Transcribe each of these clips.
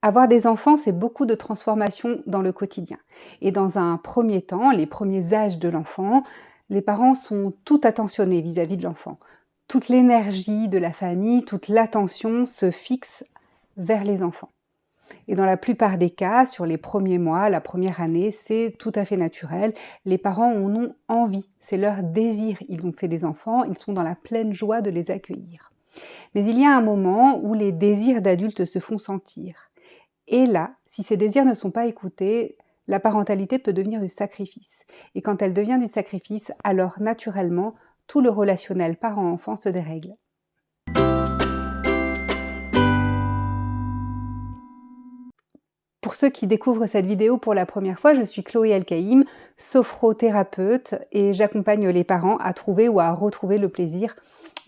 Avoir des enfants, c'est beaucoup de transformations dans le quotidien. Et dans un premier temps, les premiers âges de l'enfant, les parents sont tout attentionnés vis-à-vis de l'enfant. Toute l'énergie de la famille, toute l'attention se fixe vers les enfants. Et dans la plupart des cas, sur les premiers mois, la première année, c'est tout à fait naturel. Les parents en ont envie, c'est leur désir. Ils ont fait des enfants, ils sont dans la pleine joie de les accueillir. Mais il y a un moment où les désirs d'adultes se font sentir. Et là, si ces désirs ne sont pas écoutés, la parentalité peut devenir du sacrifice. Et quand elle devient du sacrifice, alors naturellement, tout le relationnel parent-enfant se dérègle. Pour ceux qui découvrent cette vidéo pour la première fois, je suis Chloé Elkaïm, sophrothérapeute, et j'accompagne les parents à trouver ou à retrouver le plaisir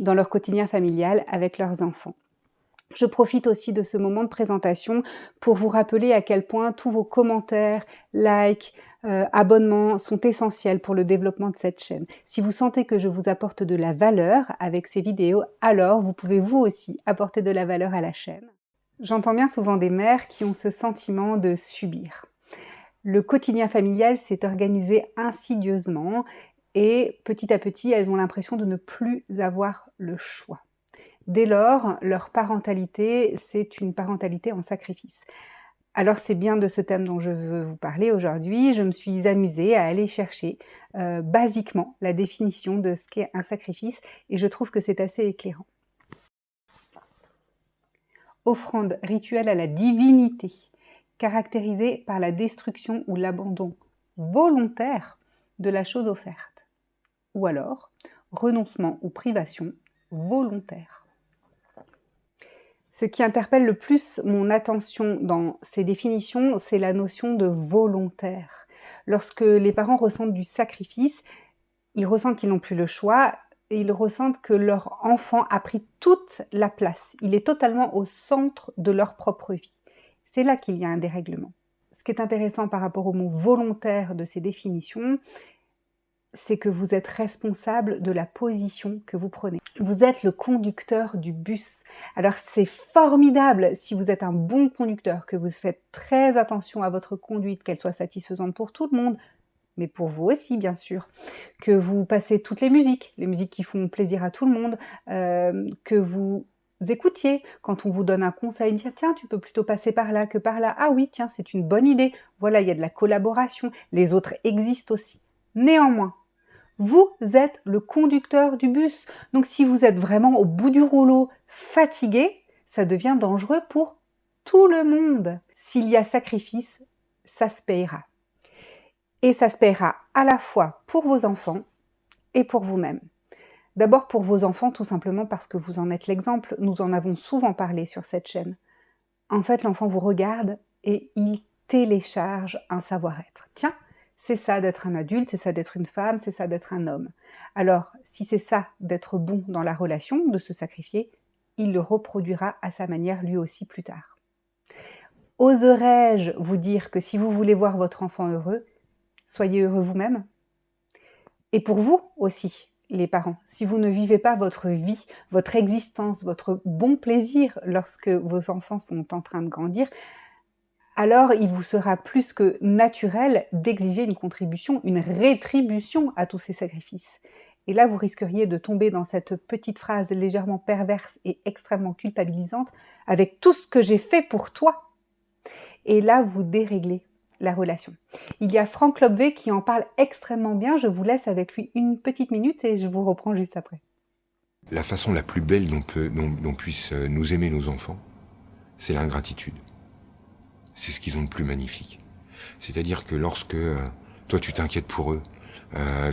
dans leur quotidien familial avec leurs enfants. Je profite aussi de ce moment de présentation pour vous rappeler à quel point tous vos commentaires, likes, abonnements sont essentiels pour le développement de cette chaîne. Si vous sentez que je vous apporte de la valeur avec ces vidéos, alors vous pouvez vous aussi apporter de la valeur à la chaîne. J'entends bien souvent des mères qui ont ce sentiment de subir. Le quotidien familial s'est organisé insidieusement et petit à petit, elles ont l'impression de ne plus avoir le choix. Dès lors, leur parentalité, c'est une parentalité en sacrifice. Alors c'est bien de ce thème dont je veux vous parler aujourd'hui. Je me suis amusée à aller chercher basiquement la définition de ce qu'est un sacrifice et je trouve que c'est assez éclairant. Offrande rituelle à la divinité, caractérisée par la destruction ou l'abandon volontaire de la chose offerte. Ou alors, renoncement ou privation volontaire. Ce qui interpelle le plus mon attention dans ces définitions, c'est la notion de volontaire. Lorsque les parents ressentent du sacrifice, ils ressentent qu'ils n'ont plus le choix et ils ressentent que leur enfant a pris toute la place. Il est totalement au centre de leur propre vie. C'est là qu'il y a un dérèglement. Ce qui est intéressant par rapport au mot volontaire de ces définitions, c'est que vous êtes responsable de la position que vous prenez. Vous êtes le conducteur du bus. Alors c'est formidable si vous êtes un bon conducteur, que vous faites très attention à votre conduite, qu'elle soit satisfaisante pour tout le monde, mais pour vous aussi bien sûr, que vous passez toutes les musiques qui font plaisir à tout le monde, que vous écoutiez quand on vous donne un conseil, dire tiens tu peux plutôt passer par là que par là, ah oui tiens c'est une bonne idée, voilà il y a de la collaboration, les autres existent aussi. Néanmoins, vous êtes le conducteur du bus. Donc si vous êtes vraiment au bout du rouleau, fatigué, ça devient dangereux pour tout le monde. S'il y a sacrifice, ça se payera. Et ça se payera à la fois pour vos enfants et pour vous-même. D'abord pour vos enfants, tout simplement parce que vous en êtes l'exemple. Nous en avons souvent parlé sur cette chaîne. En fait, l'enfant vous regarde et il télécharge un savoir-être. Tiens, c'est ça d'être un adulte, c'est ça d'être une femme, c'est ça d'être un homme. Alors, si c'est ça d'être bon dans la relation, de se sacrifier, il le reproduira à sa manière lui aussi plus tard. Oserais-je vous dire que si vous voulez voir votre enfant heureux, soyez heureux vous-même? Et pour vous aussi, les parents, si vous ne vivez pas votre vie, votre existence, votre bon plaisir lorsque vos enfants sont en train de grandir, alors il vous sera plus que naturel d'exiger une contribution, une rétribution à tous ces sacrifices. Et là, vous risqueriez de tomber dans cette petite phrase légèrement perverse et extrêmement culpabilisante « avec tout ce que j'ai fait pour toi ». Et là, vous déréglez la relation. Il y a Franck Lobvé qui en parle extrêmement bien. Je vous laisse avec lui une petite minute et je vous reprends juste après. La façon la plus belle dont puissent nous aimer nos enfants, c'est l'ingratitude. C'est ce qu'ils ont de plus magnifique. C'est-à-dire que lorsque toi tu t'inquiètes pour eux,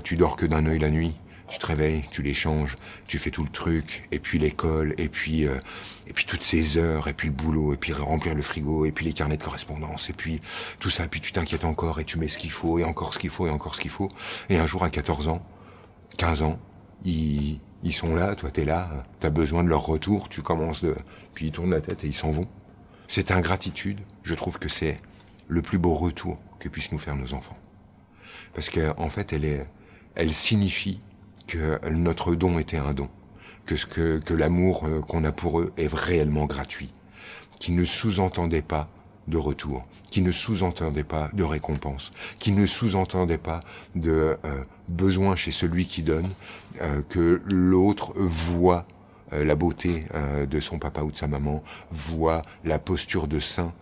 tu dors que d'un œil la nuit, tu te réveilles, tu les changes, tu fais tout le truc, et puis l'école, et puis toutes ces heures, et puis le boulot, et puis remplir le frigo, et puis les carnets de correspondance, et puis tout ça, puis tu t'inquiètes encore, et tu mets ce qu'il faut, et encore ce qu'il faut, et encore ce qu'il faut. Et un jour à 14 ans, 15 ans, ils sont là, toi t'es là, t'as besoin de leur retour, tu commences puis ils tournent la tête et ils s'en vont. Cette ingratitude, je trouve que c'est le plus beau retour que puissent nous faire nos enfants. Parce qu'en fait, elle signifie que notre don était un don, que l'amour qu'on a pour eux est réellement gratuit, qu'ils ne sous-entendaient pas de retour, qui ne sous-entendait pas de récompense, qui ne sous-entendait pas de besoin chez celui qui donne, que l'autre voit la beauté de son papa ou de sa maman, voit la posture de saint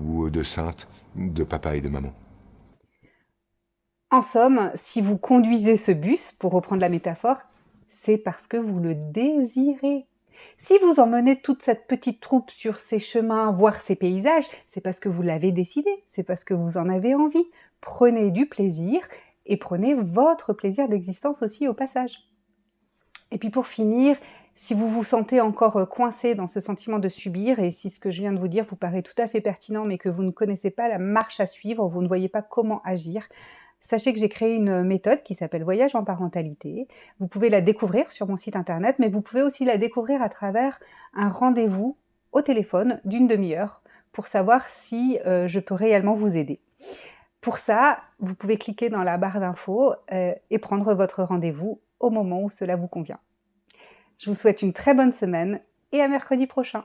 ou de sainte de papa et de maman. En somme, si vous conduisez ce bus, pour reprendre la métaphore, c'est parce que vous le désirez. Si vous emmenez toute cette petite troupe sur ces chemins, voir ces paysages, c'est parce que vous l'avez décidé, c'est parce que vous en avez envie. Prenez du plaisir et prenez votre plaisir d'existence aussi au passage. Et puis pour finir, si vous vous sentez encore coincé dans ce sentiment de subir, et si ce que je viens de vous dire vous paraît tout à fait pertinent, mais que vous ne connaissez pas la marche à suivre, vous ne voyez pas comment agir, sachez que j'ai créé une méthode qui s'appelle Voyage en parentalité. Vous pouvez la découvrir sur mon site internet, mais vous pouvez aussi la découvrir à travers un rendez-vous au téléphone d'une demi-heure pour savoir si je peux réellement vous aider. Pour ça, vous pouvez cliquer dans la barre d'infos et prendre votre rendez-vous au moment où cela vous convient. Je vous souhaite une très bonne semaine et à mercredi prochain.